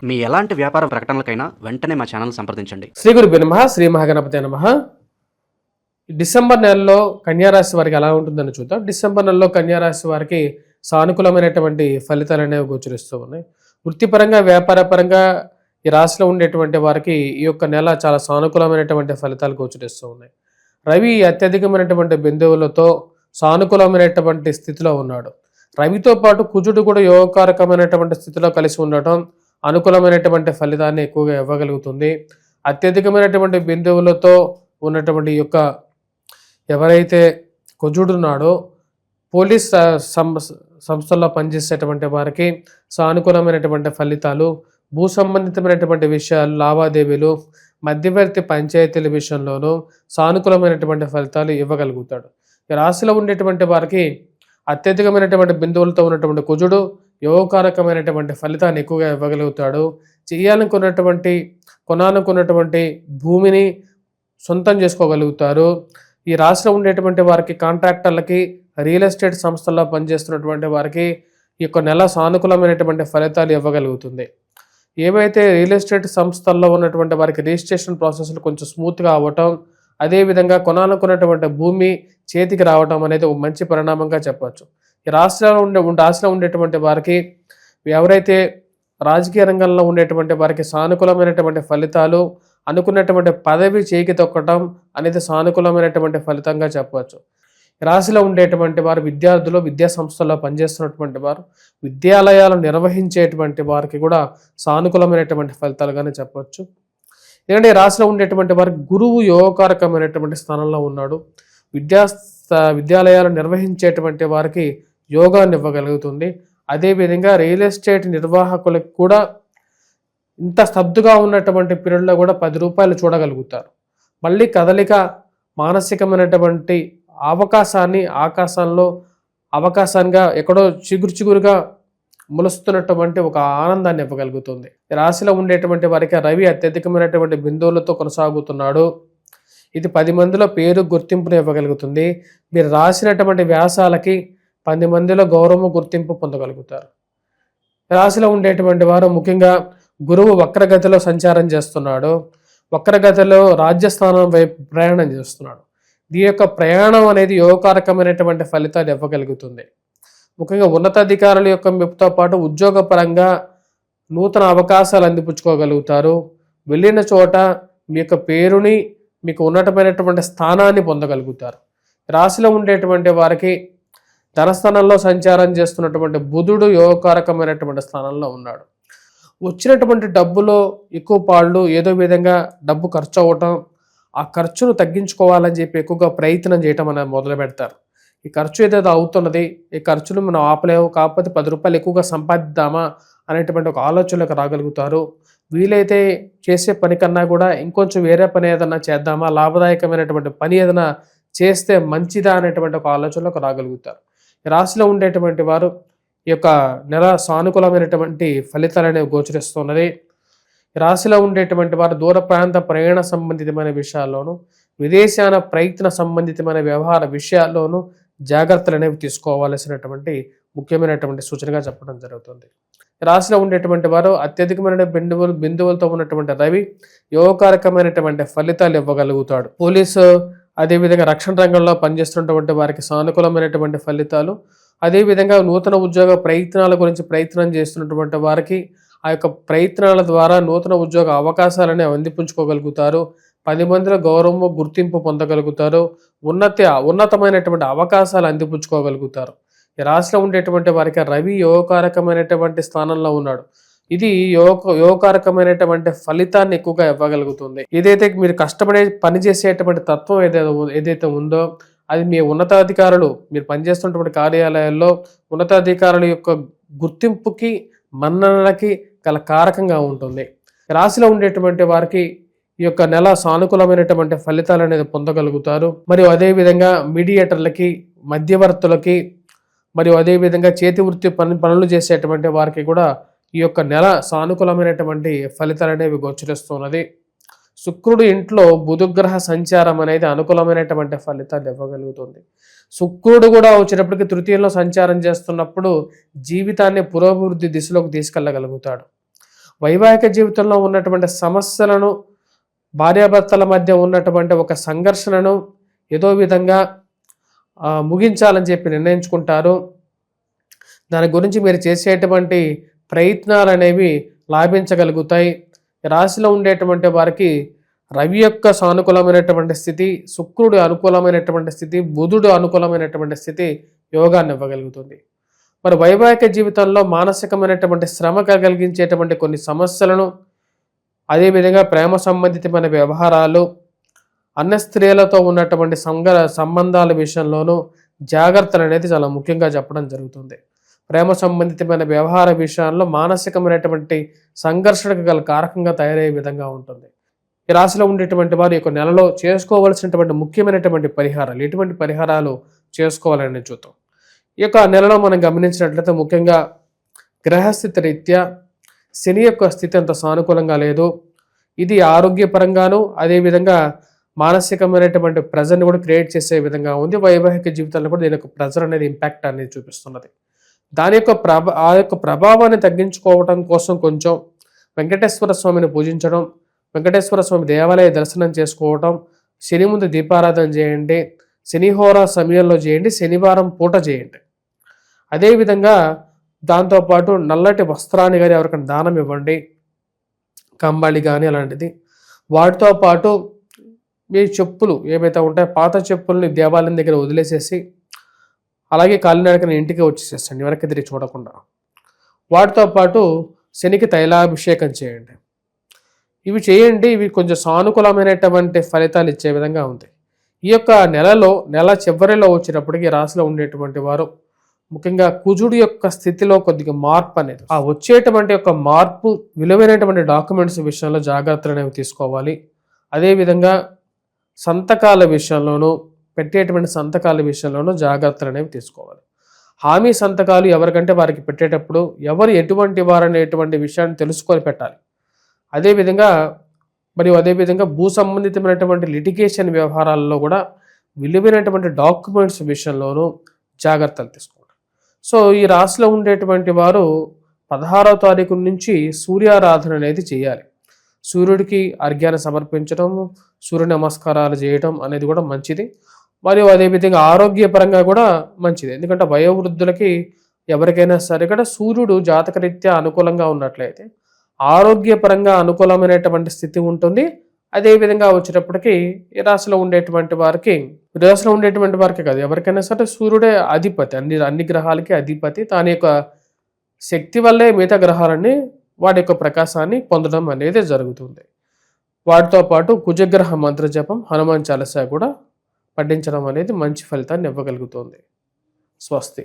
మీ ఎలాంటి వ్యాపార ప్రకటనలకైనా వెంటనే మా ఛానల్ సంప్రదించండి. శ్రీ గురుభ్యో నమః. శ్రీ మహాగణపతే నమః. డిసెంబర్ నెలలో కన్యారాశి వారికి ఎలా ఉంటుందని చూద్దాం. డిసెంబర్ నెలలో కన్యారాశి వారికి సానుకూలమైనటువంటి ఫలితాలు అనేవి గోచరిస్తూ ఉన్నాయి. వృత్తిపరంగా వ్యాపారపరంగా ఈ రాశిలో ఉండేటువంటి వారికి ఈ యొక్క నెల చాలా సానుకూలమైనటువంటి ఫలితాలు గోచరిస్తూ ఉన్నాయి. రవి అత్యధికమైనటువంటి బిందువులతో సానుకూలమైనటువంటి స్థితిలో ఉన్నాడు. రవితో పాటు కుజుడు కూడా యోగకారకమైనటువంటి స్థితిలో కలిసి ఉండటం అనుకూలమైనటువంటి ఫలితాన్ని ఎక్కువగా ఇవ్వగలుగుతుంది. అత్యధికమైనటువంటి బిందువులతో ఉన్నటువంటి యొక్క ఎవరైతే కుజుడున్నాడో పోలీస్ సంస్థల్లో పనిచేసేటువంటి వారికి సానుకూలమైనటువంటి ఫలితాలు, భూ సంబంధితమైనటువంటి విషయాలు, లావాదేవీలు, మధ్యవర్తి పంచాయతీల విషయంలోనూ సానుకూలమైనటువంటి ఫలితాలు ఇవ్వగలుగుతాడు. ఈ రాశిలో ఉండేటువంటి వారికి అత్యధికమైనటువంటి బిందువులతో ఉన్నటువంటి కుజుడు యోగకారకమైనటువంటి ఫలితాన్ని ఎక్కువగా ఇవ్వగలుగుతాడు. కొనాలనుకున్నటువంటి భూమిని సొంతం చేసుకోగలుగుతారు. ఈ రాష్ట్రం ఉండేటువంటి వారికి కాంట్రాక్టర్లకి, రియల్ ఎస్టేట్ సంస్థల్లో పనిచేస్తున్నటువంటి వారికి ఈ యొక్క నెల సానుకూలమైనటువంటి ఫలితాలు ఇవ్వగలుగుతుంది. ఏవైతే రియల్ ఎస్టేట్ సంస్థల్లో ఉన్నటువంటి వారికి రిజిస్ట్రేషన్ ప్రాసెస్లు కొంచెం స్మూత్గా అవ్వటం, అదేవిధంగా కొనాలనుకున్నటువంటి భూమి చేతికి రావటం అనేది ఒక మంచి పరిణామంగా చెప్పవచ్చు. ఈ రాష్ట్రంలో ఉండేటువంటి వారికి ఎవరైతే రాజకీయ రంగంలో ఉండేటువంటి వారికి సానుకూలమైనటువంటి ఫలితాలు, అనుకున్నటువంటి పదవి చేకి తొక్కటం అనేది సానుకూలమైనటువంటి ఫలితంగా చెప్పవచ్చు. రాశిలో ఉండేటువంటి వారు విద్యార్థులు, విద్యా సంస్థల్లో పనిచేస్తున్నటువంటి వారు, విద్యాలయాలు నిర్వహించేటువంటి వారికి కూడా సానుకూలమైనటువంటి ఫలితాలుగానే చెప్పవచ్చు. ఎందుకంటే రాశిలో ఉండేటువంటి వారికి గురువు యోగకారకమైనటువంటి స్థానంలో ఉన్నాడు. విద్యాలయాలు నిర్వహించేటువంటి వారికి యోగాన్ని ఇవ్వగలుగుతుంది. అదేవిధంగా రియల్ ఎస్టేట్ నిర్వాహకులకు కూడా ఇంత స్తబ్దుగా ఉన్నటువంటి పీరియడ్లో కూడా 10 రూపాయలు చూడగలుగుతారు. మళ్ళీ కదలిక, మానసికమైనటువంటి అవకాశాన్ని ఎక్కడో చిగురుగా ములుస్తున్నటువంటి ఒక ఆనందాన్ని ఇవ్వగలుగుతుంది. రాశిలో ఉండేటువంటి వారికి రవి అత్యధికమైనటువంటి బిందువులతో కొనసాగుతున్నాడు. ఇది 10 మందిలో పేరు గుర్తింపును ఇవ్వగలుగుతుంది. మీరు రాసినటువంటి వ్యాసాలకి 10 మందిలో గౌరవము, గుర్తింపు పొందగలుగుతారు. రాశిలో ఉండేటువంటి వారు ముఖ్యంగా గురువు వక్రగతిలో సంచారం చేస్తున్నాడు. వక్రగతిలో రాజ్యస్థానం వైపు ప్రయాణం చేస్తున్నాడు. దీని యొక్క ప్రయాణం అనేది యోగకారకమైనటువంటి ఫలితాలు ఇవ్వగలుగుతుంది. ముఖ్యంగా ఉన్నతాధికారుల యొక్క మెప్పుతో పాటు ఉద్యోగపరంగా నూతన అవకాశాలు అందిపుచ్చుకోగలుగుతారు. వెళ్ళిన చోట మీ యొక్క పేరుని, మీకు ఉన్నతమైనటువంటి స్థానాన్ని పొందగలుగుతారు. రాశిలో ఉండేటువంటి వారికి ధనస్థానంలో సంచారం చేస్తున్నటువంటి బుధుడు యోగకారకమైనటువంటి స్థానంలో ఉన్నాడు. వచ్చినటువంటి డబ్బులో ఎక్కువ పాళ్ళు ఏదో విధంగా డబ్బు ఖర్చు అవ్వటం, ఆ ఖర్చును తగ్గించుకోవాలని చెప్పి ఎక్కువగా ప్రయత్నం చేయటం అనేది మొదలు పెడతారు. ఈ ఖర్చు ఏదైతే అవుతున్నది, ఈ ఖర్చును మనం ఆపలేము, కాకపోతే 10 రూపాయలు ఎక్కువగా సంపాదిద్దామా అనేటువంటి ఒక ఆలోచనలకు రాగలుగుతారు. వీలైతే చేసే పని కన్నా కూడా ఇంకొంచెం వేరే పని ఏదైనా చేద్దామా, లాభదాయకమైనటువంటి పని ఏదైనా చేస్తే మంచిదా అనేటువంటి ఒక ఆలోచనలకు రాగలుగుతారు. ఈ రాశిలో ఉండేటువంటి వారు ఈ యొక్క నెల సానుకూలమైనటువంటి ఫలితాలు అనేవి గోచరిస్తున్నది. రాశిలో ఉండేటువంటి వారు దూర ప్రాంత ప్రయాణ సంబంధితమైన విషయాల్లోనూ, విదేశాన ప్రయత్న సంబంధితమైన వ్యవహార విషయాల్లోనూ జాగ్రత్తలు అనేవి తీసుకోవాల్సినటువంటి ముఖ్యమైనటువంటి సూచనగా చెప్పడం జరుగుతుంది. రాశిలో ఉండేటువంటి వారు అత్యధికమైన బిందువులతో ఉన్నటువంటి రవి యోగకారకమైనటువంటి ఫలితాలు ఇవ్వగలుగుతాడు. పోలీసు, అదేవిధంగా రక్షణ రంగంలో పనిచేస్తున్నటువంటి వారికి సానుకూలమైనటువంటి ఫలితాలు, అదేవిధంగా నూతన ఉద్యోగ ప్రయత్నాల గురించి ప్రయత్నం చేస్తున్నటువంటి వారికి ఆ యొక్క ప్రయత్నాల ద్వారా నూతన ఉద్యోగ అవకాశాలని అందిపుంచుకోగలుగుతారు. 10 మందిలో గౌరవము, గుర్తింపు పొందగలుగుతారు. ఉన్నతమైనటువంటి అవకాశాలు అందిపుంచుకోగలుగుతారు. ఈ రాశిలో ఉండేటువంటి వారికి రవి యోగకారకమైనటువంటి స్థానంలో ఉన్నాడు. ఇది యోగకారకమైనటువంటి ఫలితాన్ని ఎక్కువగా ఇవ్వగలుగుతుంది. ఏదైతే మీరు కష్టపడే పని చేసేటువంటి తత్వం ఏదైతే ఉందో అది మీ ఉన్నతాధికారులు, మీరు పనిచేస్తున్నటువంటి కార్యాలయాల్లో ఉన్నతాధికారుల యొక్క గుర్తింపుకి, మన్ననలకి గల కారకంగా ఉంటుంది. రాశిలో ఉండేటువంటి వారికి ఈ యొక్క నెల సానుకూలమైనటువంటి ఫలితాలు అనేది పొందగలుగుతారు. మరియు అదేవిధంగా మీడియేటర్లకి, మధ్యవర్తులకి, మరియు అదేవిధంగా చేతి వృత్తి పనులు చేసేటువంటి వారికి కూడా ఈ యొక్క నెల సానుకూలమైనటువంటి ఫలితాలు అనేవి గోచరిస్తున్నది. శుక్రుడు ఇంట్లో బుధగ్రహ సంచారం అనేది అనుకూలమైనటువంటి ఫలితాలు ఇవ్వగలుగుతుంది. శుక్రుడు కూడా వచ్చేటప్పటికి తృతీయంలో సంచారం చేస్తున్నప్పుడు జీవితాన్ని పురోభివృద్ధి దిశలోకి తీసుకెళ్ళగలుగుతాడు. వైవాహిక జీవితంలో ఉన్నటువంటి సమస్యలను, భార్యాభర్తల మధ్య ఉన్నటువంటి ఒక సంఘర్షణను ఏదో విధంగా ముగించాలని చెప్పి నిర్ణయించుకుంటారు. దాని గురించి మీరు చేసేటువంటి ప్రయత్నాలు అనేవి లాభించగలుగుతాయి. రాశిలో ఉండేటువంటి వారికి రవి యొక్క సానుకూలమైనటువంటి స్థితి, శుక్రుడు అనుకూలమైనటువంటి స్థితి, బుధుడు అనుకూలమైనటువంటి స్థితి యోగాన్ని ఇవ్వగలుగుతుంది. మరి వైవాహిక జీవితంలో మానసికమైనటువంటి శ్రమ కలిగించేటువంటి కొన్ని సమస్యలను, అదేవిధంగా ప్రేమ సంబంధితమైన వ్యవహారాలు, అన్న స్త్రీలతో ఉన్నటువంటి సంబంధాల విషయంలోనూ జాగ్రత్తలు అనేది చాలా ముఖ్యంగా చెప్పడం జరుగుతుంది. ప్రేమ సంబంధితమైన వ్యవహార విషయాల్లో మానసికమైనటువంటి సంఘర్షణకు గల కారకంగా తయారయ్యే విధంగా ఉంటుంది. ఈ రాశిలో ఉండేటువంటి వారు ఈ నెలలో చేసుకోవాల్సినటువంటి ముఖ్యమైనటువంటి పరిహారాలు, ఎటువంటి పరిహారాలు చేసుకోవాలని చూద్దాం. ఈ యొక్క నెలలో మనం గమనించినట్లయితే ముఖ్యంగా గ్రహస్థితి రీత్యా శని యొక్క స్థితి అంత సానుకూలంగా లేదు. ఇది ఆరోగ్యపరంగాను అదేవిధంగా మానసికమైనటువంటి ప్రెజర్ని కూడా క్రియేట్ చేసే విధంగా ఉంది. వైవాహిక జీవితంలో కూడా దీని యొక్క ప్రెజర్ అనేది ఇంపాక్ట్ అనేది చూపిస్తున్నది. దాని యొక్క ప్రభావాన్ని తగ్గించుకోవడం కోసం కొంచెం వెంకటేశ్వర స్వామిని పూజించడం, వెంకటేశ్వర స్వామి దేవాలయ దర్శనం చేసుకోవటం, శని ముందు దీపారాధన చేయండి, శనిహోర సమయంలో చేయండి, శనివారం పూట చేయండి. అదేవిధంగా దాంతోపాటు నల్లటి వస్త్రాన్ని కానీ ఎవరికైనా దానం ఇవ్వండి, కంబళి కానీ అలాంటిది. వాటితో పాటు మీ చెప్పులు ఏవైతే ఉంటాయో పాత చెప్పుల్ని దేవాలయం దగ్గర వదిలేసేసి అలాగే కాలినడకన ఇంటికి వచ్చేసేసండి, వెనక్కి తిరిగి చూడకుండా. వాటితో పాటు శనికి తైలాభిషేకం చేయండి. ఇవి చేయండి. ఇవి కొంచెం సానుకూలమైనటువంటి ఫలితాలు ఇచ్చే విధంగా ఉంది. ఈ యొక్క నెల చివరిలో వచ్చినప్పటికీ రాశిలో ఉండేటువంటి వారు ముఖ్యంగా కుజుడి యొక్క స్థితిలో కొద్దిగా మార్పు అనేది, ఆ వచ్చేటువంటి యొక్క మార్పు విలువైనటువంటి డాక్యుమెంట్స్ విషయంలో జాగ్రత్తలు అనేవి తీసుకోవాలి. అదేవిధంగా సంతకాల విషయంలోనూ, పెట్టేటువంటి సంతకాల విషయంలోనూ జాగ్రత్తలు అనేవి తీసుకోవాలి. హామీ సంతకాలు ఎవరికంటే వారికి పెట్టేటప్పుడు ఎవరు ఎటువంటి వారనేటువంటి విషయాన్ని తెలుసుకొని పెట్టాలి. అదేవిధంగా భూ సంబంధితమైనటువంటి లిటిగేషన్ వ్యవహారాల్లో కూడా విలువైనటువంటి డాక్యుమెంట్స్ విషయంలోనూ జాగ్రత్తలు తీసుకోవాలి. సో ఈ రాశిలో ఉండేటువంటి వారు 16వ తారీఖు నుంచి సూర్యారాధన అనేది చేయాలి. సూర్యుడికి అర్ఘ్యాన్ని సమర్పించడం, సూర్య నమస్కారాలు చేయడం అనేది కూడా మంచిది. మరియు అదేవిధంగా ఆరోగ్యపరంగా కూడా మంచిది. ఎందుకంటే వయోవృద్ధులకి ఎవరికైనా సరే కూడా సూర్యుడు జాతకరీత్యా అనుకూలంగా ఉన్నట్లయితే ఆరోగ్యపరంగా అనుకూలమైనటువంటి స్థితి ఉంటుంది. అదేవిధంగా వచ్చేటప్పటికి ఈ రాశిలో ఉండేటువంటి వారికి కాదు, ఎవరికైనా సరే సూర్యుడే అధిపతి, అన్ని గ్రహాలకి అధిపతి. దాని యొక్క శక్తి వల్లే మిగతా గ్రహాలన్నీ వాటి యొక్క ప్రకాశాన్ని పొందడం అనేది జరుగుతుంది. వాటితో పాటు కుజగ్రహ మంత్ర జపం, హనుమాన్ చాలీసా కూడా పఠించడం అనేది మంచి ఫలితాన్ని ఇవ్వగలుగుతుంది. స్వస్తి.